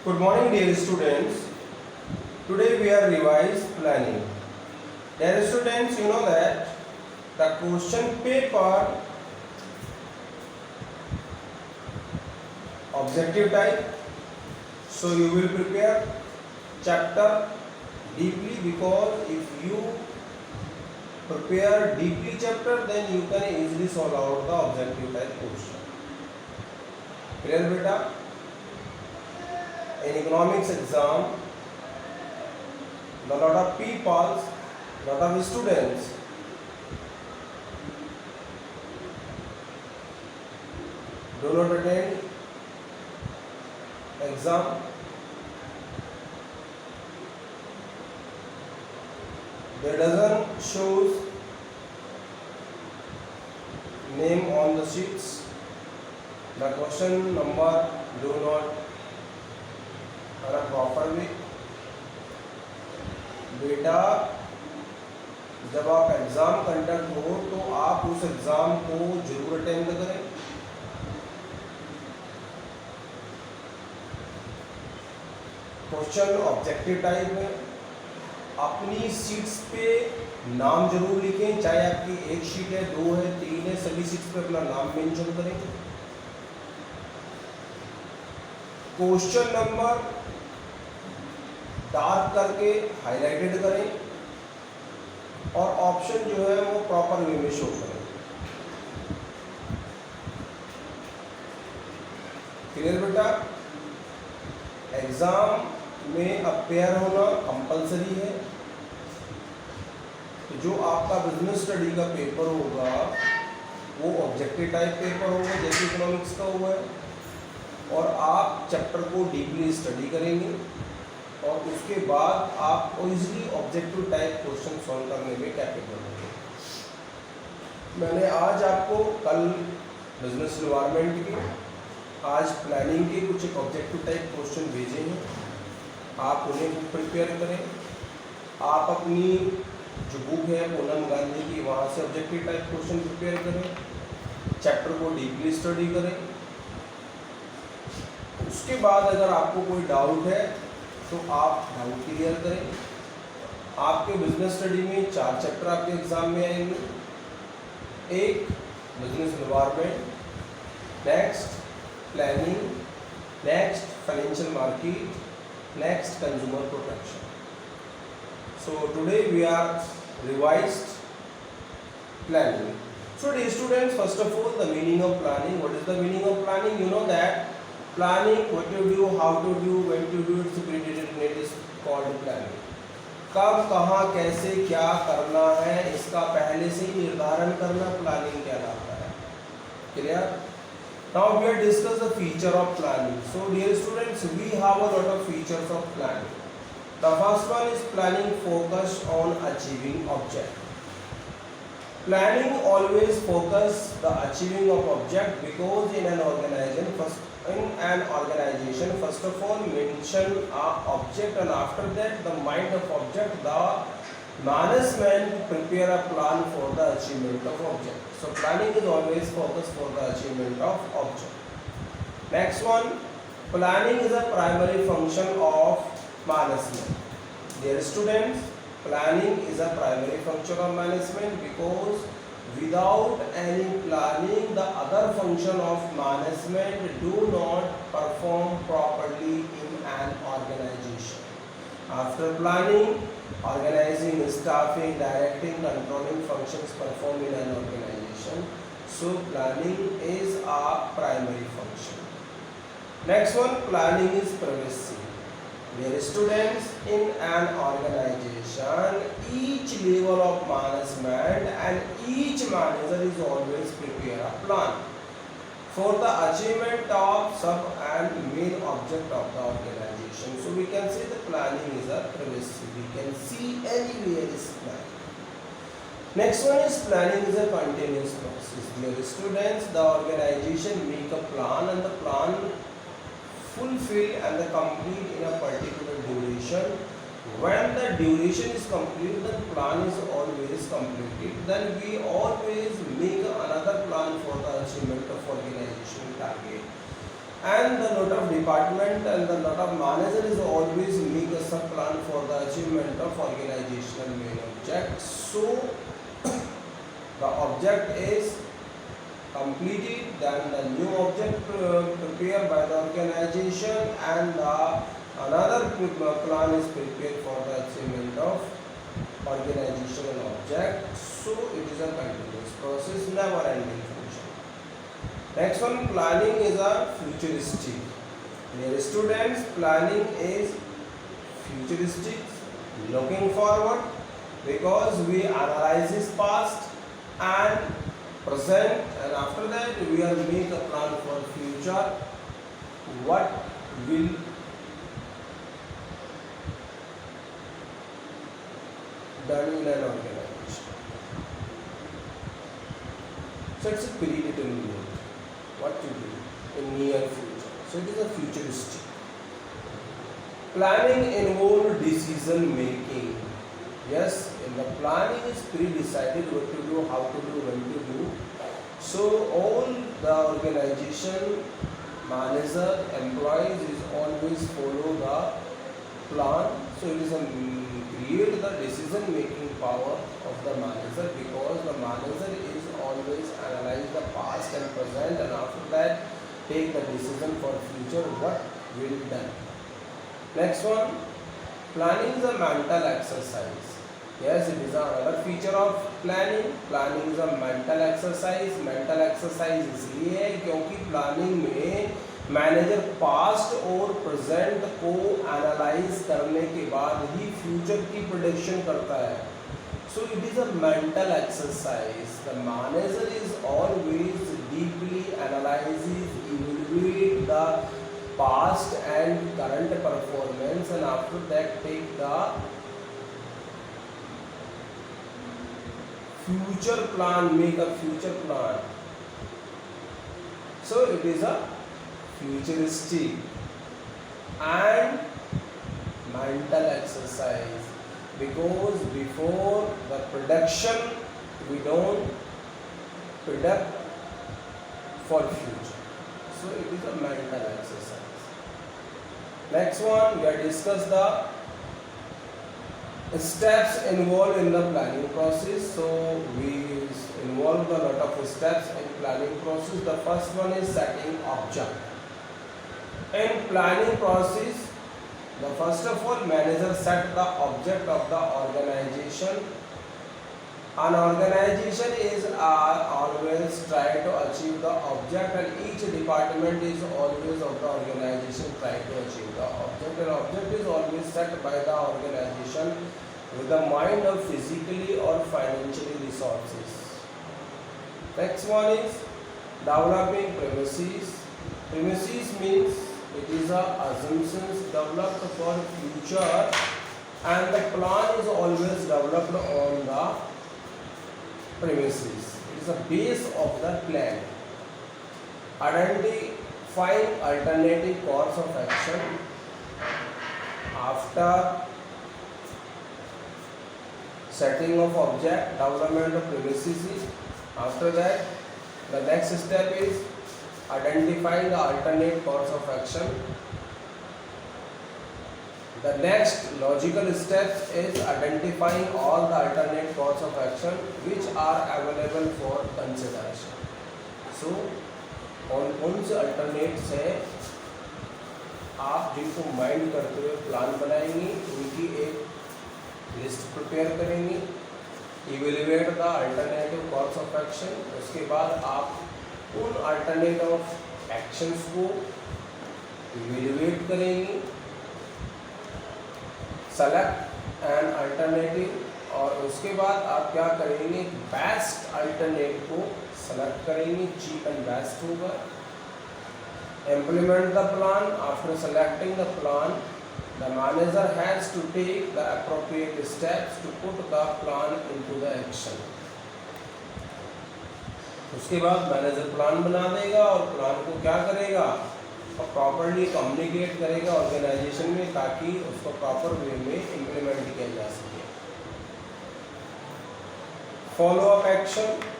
Good morning, dear students. Today we are revise planning. Dear students, you know that the question paper objective type. So you will prepare chapter deeply, because if you prepare deeply chapter, then you can easily solve out the objective type question. Clear, beta? In economics exam, the lot of people, lot of students do not attend exam. They doesn't shows name on the sheets. The question number do not are a proper way. बेटा जब आप exam conduct हो तो आप उस exam को जरूर attend करें. क्वेश्चन ऑब्जेक्टिव टाइप में अपनी सीट्स पे नाम जरूर लिखें, चाहे आपकी एक शीट है, दो है, तीन है, सभी सीट्स पे अपना नाम मेंशन करें. क्वेश्चन नंबर डार्क करके हाईलाइटेड करें और ऑप्शन जो है वो प्रॉपर वे में शो करें. क्लियर बेटा? एग्जाम में अपेयर होना कंपलसरी है. तो जो आपका बिजनेस स्टडी का पेपर होगा वो ऑब्जेक्टिव टाइप पेपर होगा, जैसे इकोनॉमिक्स का हुआ है, और आप चैप्टर को डीपली स्टडी करेंगे और उसके बाद आप easily objective type question solve करने में कैपेबल होंगे. मैंने आज आपको कल बिजनेस एनवायरनमेंट के, आज प्लानिंग के कुछ एक ऑब्जेक्टिव टाइप क्वेश्चन भेजे हैं. आप उन्हें प्रिपेयर करें. आप अपनी जो बुक है पूनम गांधी की, वहाँ से ऑब्जेक्टिव टाइप क्वेश्चन प्रिपेयर करें. चैप्टर को डीपली स्टडी करें. उसके बाद अगर आपको कोई डाउट है तो आप डाउट क्लियर करें. आपके बिजनेस स्टडी में 4 चैप्टर आपके एग्जाम में आएंगे. एक business environment, next planning, next financial market, next consumer protection. So today we are revised planning. So dear students, first of all the meaning of planning. What is the meaning of planning? You know that planning, what to do, how to do, when to do, it's predetermined is called planning. कब, कहाँ, कैसे, क्या करना है, इसका पहले से ही निर्धारण करना प्लानिंग कहलाता है. Clear? Now we are discuss the feature of planning. So dear students, we have a lot of features of planning. The first one is planning focused on achieving object. Planning always focus the achieving of object, because in an organization first of all mention a object, and after that the mind of object, the management prepare a plan for the achievement of object. So planning is always focused for the achievement of object. Next one, planning is a primary function of management. Dear students, planning is a primary function of management, because without any planning the other function of management do not perform properly in an organization. After planning, organizing, staffing, directing, controlling functions performed in an organization. So planning is a primary function. Next one, planning is privacy. Dear students, in an organization, each level of management and each manager is always prepare a plan for the achievement of sub and main object of the organization. So we can say the planning is a privacy. We can see anywhere is planning. Next one is planning is a continuous process. Dear students, the organization make a plan, and the plan fulfill and the complete in a particular duration. When the duration is complete, the plan is always completed. Then we always make another plan for the achievement of organization target. and the note of department and the note of manager is always make a sub plan for the achievement of organizational main object. So the object is completed, then the new object prepared by the organization, and another plan is prepared for the achievement of organizational object. So it is a continuous process, never ending function. Next one, planning is a futuristic. Dear students, planning is futuristic, looking forward, because we analyze this past and present, and after that we are make a plan for future, what will done in an organization. So it's a predetermined what to do in near future. So it is a futuristic. Planning involves decision making. Yes, in the planning is pre-decided what to do, how to do, when to do. So all the organization, manager, employees is always follow the plan. So it is a create the decision making power of the manager, because the manager is always analyze the past and present, and after that take the decision for future what will be done. Next one, planning is a mental exercise. Yes, it is another feature of planning. Planning is a mental exercise. Mental exercise इसलिए है क्योंकि planning में manager past और present को analyse करने के बाद ही फ्यूचर की प्रेडिक्शन करता है. So it is a mental exercise. The manager is always deeply analyses, evaluate the past and current performance, and after that take the future plan, make a future plan. So it is a futuristic and mental exercise, because before the production we don't predict for future. So it is a mental exercise. Next one, we have discussed the steps involved in the planning process. So we involve a lot of steps in planning process. The first one is setting object. In planning process, the first of all, manager set the object of the organization. An organization is always try to achieve the object, and each department is always of the organization try to achieve the object. An object is always set by the organization with the mind of physically or financially resources. Next one is developing premises. Premises means it is a assumptions developed for future, and the plan is always developed on the premises. It is a base of the plan. Identifying alternative course of action. After setting of object, development of premises, after that the next step is identifying the alternate course of action. The next logical step is identifying all the alternate course of action which are available for consideration. So कौन से alternates है आप जिनको mind करते हुए plan बनाएंगे, उनकी एक लिस्ट प्रिपेयर करेंगे. Evaluate the alternative course of action. उसके बाद आप उन अल्टरनेटिव एक्शंस को इवेल्युएट करेंगे, सेलेक्ट एन अल्टरनेटिव, और उसके बाद आप क्या करेंगे, बेस्ट अल्टरनेट को सेलेक्ट करेंगे, चीप एंड बेस्ट होगा. Implement the plan. After selecting the plan, the manager has to take the appropriate steps to put the plan into the action. उसके बाद मैनेजर प्लान बना देगा और प्लान को क्या करेगा, और प्रॉपरली कम्युनिकेट करेगा ऑर्गेनाइजेशन में, ताकि उसको प्रॉपर वे में इम्प्लीमेंट किया जा सके. Follow up action.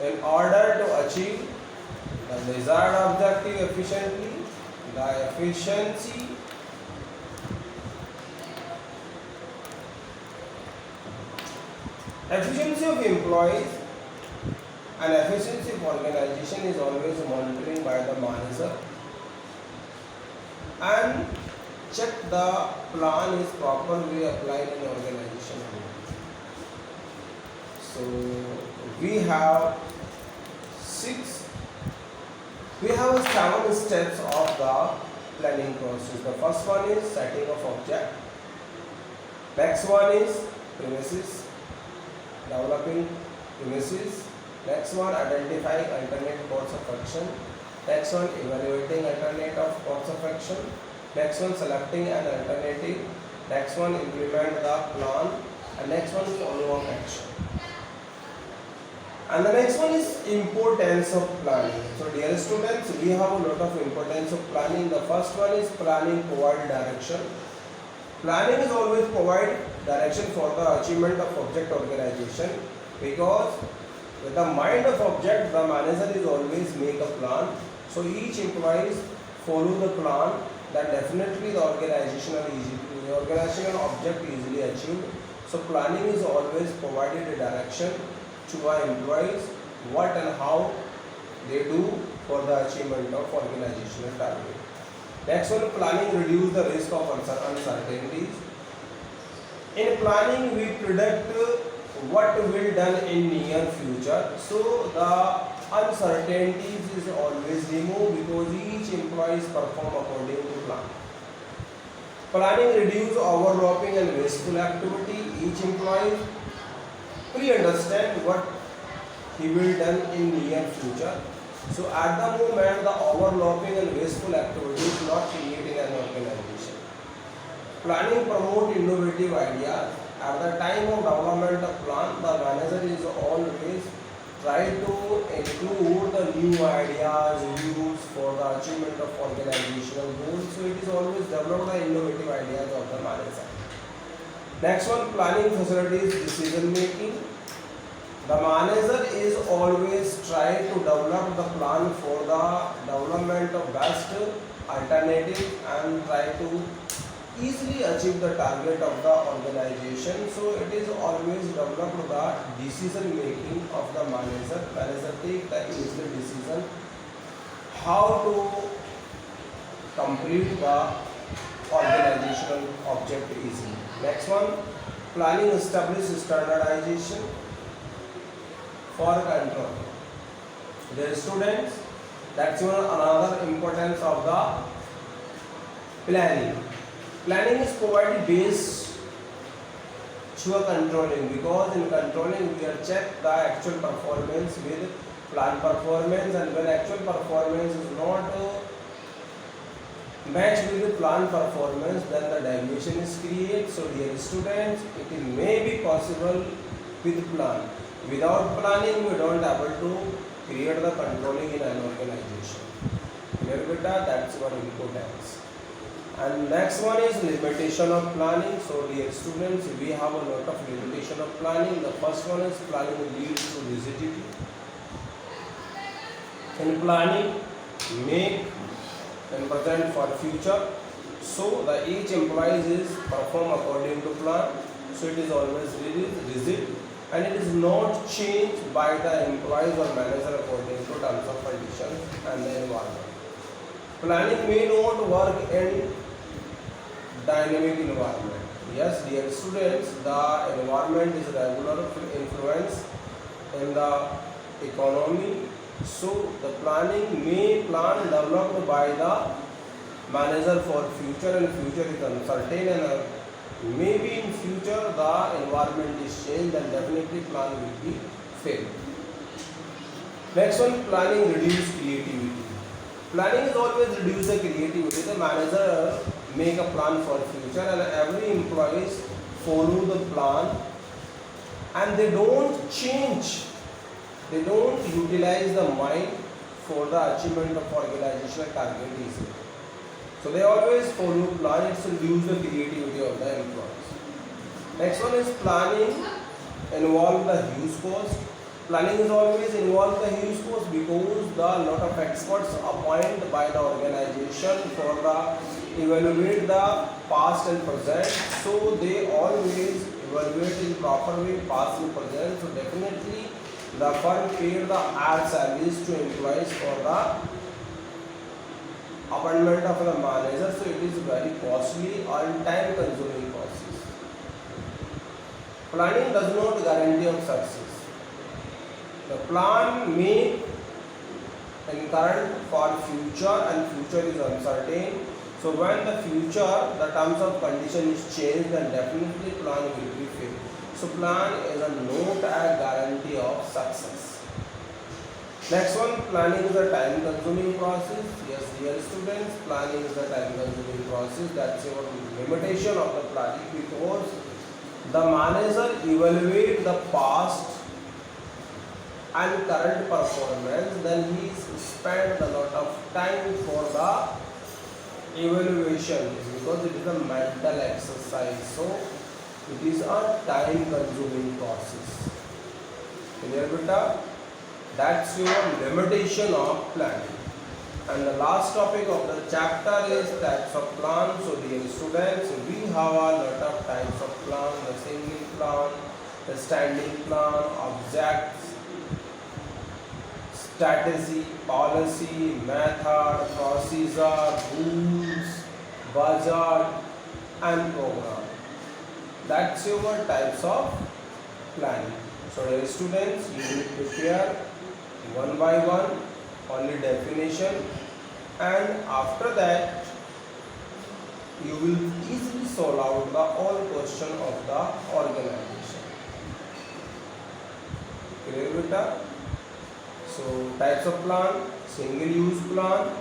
In order to achieve the desired objective efficiently, the efficiency of employees and efficiency of organization is always monitoring by the manager and check the plan is properly applied in organization. So we have seven steps of the planning process. The first one is setting of object. Next one is premises, developing premises. Next one, identifying alternate course of action. Next one, evaluating alternate course of action. Next one, selecting an alternative. Next one, implement the plan. And next one, follow up action. And the next one is importance of planning. So dear students, we have a lot of importance of planning. The first one is planning provide direction. Planning is always provide direction for the achievement of object organization, because with the mind of object, the manager is always make a plan. So each employees follow the plan, that definitely the organizational object easily achieved. So planning is always provided a direction to our employees what and how they do for the achievement of organizational target. Next one, planning reduce the risk of uncertainties. In planning, we predict what will be done in near future. So the uncertainties is always removed because each employees perform according to plan. Planning reduce overlapping and wasteful activity. Each employee pre-understand what he will done in near future. So at the moment, the overlapping and wasteful activity is not creating an organization. Planning promote innovative ideas. At the time of development of plan, the manager is always try to include the new ideas, views for the achievement of organizational goals. So it is always develop the innovative ideas of the manager. Next one, planning facilities decision making. The manager is always try to develop the plan for the development of best alternative and try to easily achieve the target of the organization. So it is always develop the decision making of the manager. Manager take the easy decision how to complete the organizational object easily. Next one, planning establish standardization for control. The students, that's one another importance of the planning. Planning is provided based to a controlling, because in controlling we are check the actual performance with plan performance, and when actual performance is not matched with the plan performance, then the deviation is created. So dear students, it may be possible with plan. Without planning, we don't able to create the controlling in an organization. Clear beta? That's one importance. And next one is limitation of planning. So dear students, we have a lot of limitation of planning. The first one is planning leads to rigidity. In planning, make and present for future. So the each employee is perform according to plan. So it is always rigid, and it is not changed by the employees or manager according to terms of conditions and the environment. Planning may not work in dynamic environment. Yes, dear students, the environment is regular influence in the economy. So the planning may plan developed by the manager for future, and future is uncertain, and maybe in future the environment is changed, and definitely plan will be failed. Next one, planning reduce creativity. Planning is always reduce the creativity. The manager make a plan for future, and every employee follow the plan, and they don't change. They don't utilize the mind for the achievement of organizational target easily. So they always follow plan. It reduce the creativity of the employees. Next one is planning involve the huge cost. Planning is always involved the huge cost because the lot of experts appointed by the organization for the evaluate the past and present. So they always evaluate in proper way past and present. So definitely the firm paid the higher salaries to employees for the appointment of the manager. So it is very costly and time consuming process. Planning does not guarantee of success. The plan may encourage for future and future is uncertain. So when the future, the terms of condition is changed, then definitely plan will be failed. So plan is a not a guarantee of success. Next one, planning is a time consuming process. Yes, dear students, planning is a time consuming process. That's your limitation of the planning because the manager evaluate the past and current performance, then he spent a lot of time for the evaluation because it is a mental exercise. So it is a time consuming process. Clear beta? That's your limitation of planning. And the last topic of the chapter is types of plan. So dear students, we have a lot of types of plan: the single plan, the standing plan, objects, strategy, policy, method, procedure, rules, budget and program. That's your types of planning. So dear students, you will prepare one by one only definition, and after that you will easily solve out the all question of the organization. Clear beta? So types of plan: single use plan.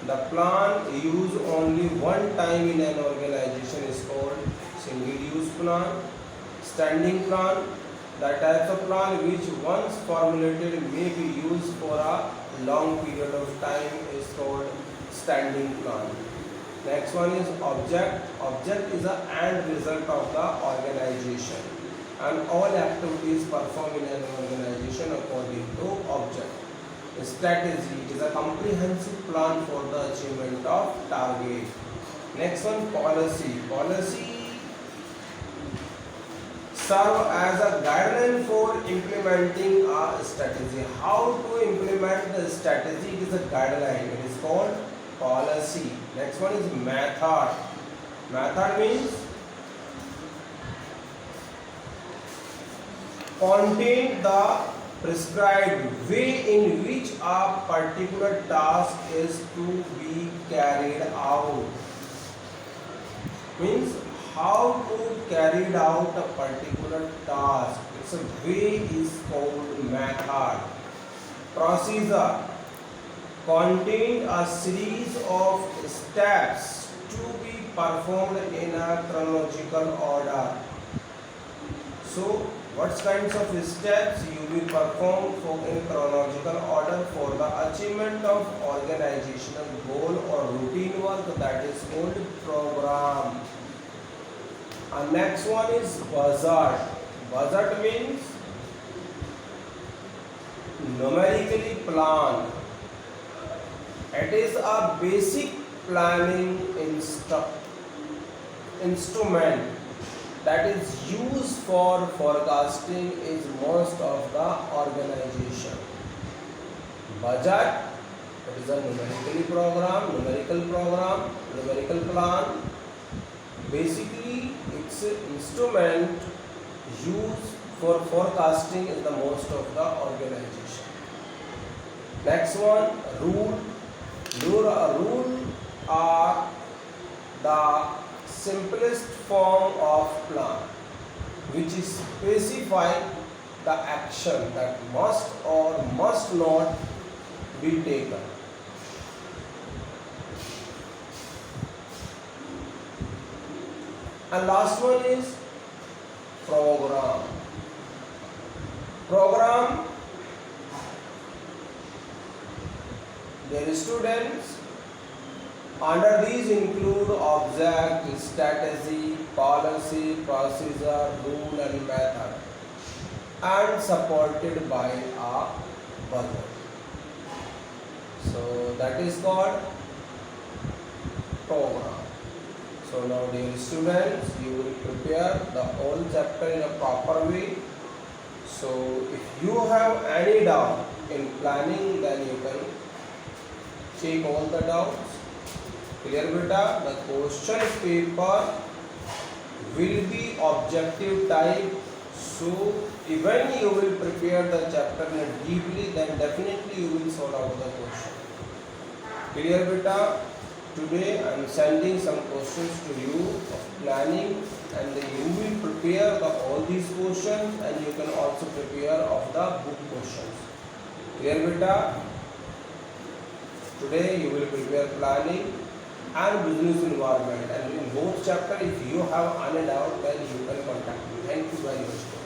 The plan used only one time in an organization is called single use plan. Standing plan: the types of plan which once formulated may be used for a long period of time is called standing plan. Next one is object. Object is the end result of the organization, and all activities performed in an organization according to object. Strategy is a comprehensive plan for the achievement of target. Next one, policy. Policy serve as a guideline for implementing a strategy. How to implement the strategy? It is a guideline. It is called policy. Next one is method. Method means contain the prescribed way in which a particular task is to be carried out. Means how to carry out a particular task. It's a way is called method. Procedure contain a series of steps to be performed in a chronological order. So what kinds of steps you will perform for in chronological order for the achievement of organizational goal or routine work, that is called program. And next one is budget. Budget means numerically plan. It is a basic planning instrument that is used for forecasting is most of the organization. Budget, it is a numerical plan. Basically, it's an instrument used for forecasting in the most of the organization. Next one, rule. Rule are the simplest form of plan which is specify the action that must or must not be taken. And last one is program. Program, dear students, under these include object, strategy, policy, procedure, rule and method. and supported by a burner. So that is called program. So now dear students, you will prepare the whole chapter in a proper way. So if you have any doubt in planning, then you can check all the doubts. Clear beta? The question paper will be objective type. So even you will prepare the chapter deeply, then definitely you will solve out the question. Clear beta? Today I am sending some questions to you of planning, and you will prepare all these questions, and you can also prepare of the book questions. Clear beta? Today you will prepare planning and business environment, and in both chapter if you have any doubt, then you can contact me. Thank you very much.